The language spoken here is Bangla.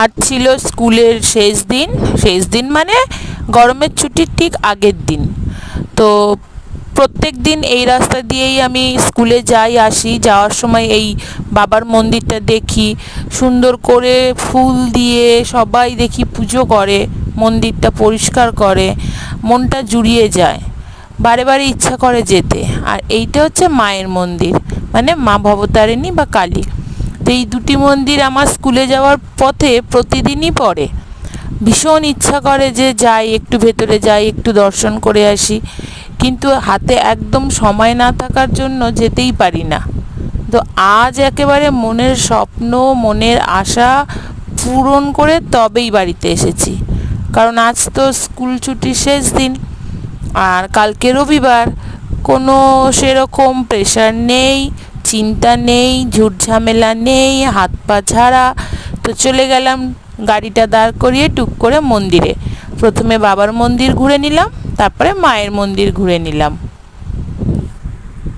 আর ছিল স্কুলের শেষ দিন মানে গরমের ছুটির ঠিক আগের দিন। তো প্রত্যেক দিন এই রাস্তা দিয়েই আমি স্কুলে যাই আসি, যাওয়ার সময় এই বাবার মন্দিরটা দেখি, সুন্দর করে ফুল দিয়ে সবাই দেখি পুজো করে, মন্দিরটা পরিষ্কার করে, মনটা জুড়িয়ে যায়, বারে বারে ইচ্ছা করে যেতে। আর এইটা হচ্ছে মায়ের মন্দির, মানে মা ভবতারিণী বা কালী। তো এই দুটি মন্দির আমার স্কুলে যাওয়ার পথে প্রতিদিনই পড়ে। ভীষণ ইচ্ছা করে যে যাই, একটু ভেতরে যাই, একটু দর্শন করে আসি, কিন্তু হাতে একদম সময় না থাকার জন্য যেতেই পারি না। তো আজ একেবারে মনের স্বপ্ন, মনের আশা পূরণ করে তবেই বাড়িতে এসেছি। কারণ আজ তো স্কুল ছুটির শেষ দিন, আর কালকে রবিবার, কোনো সেরকম প্রেশার নেই, চিন্তা নেই, ঝুটঝামেলা নেই, হাত পা ছাড়া। তো চলে গেলাম গাড়িটা দাঁড় করিয়ে টুক করে মন্দিরে। প্রথমে বাবার মন্দির ঘুরে নিলাম, তারপরে মায়ের মন্দির ঘুরে নিলাম।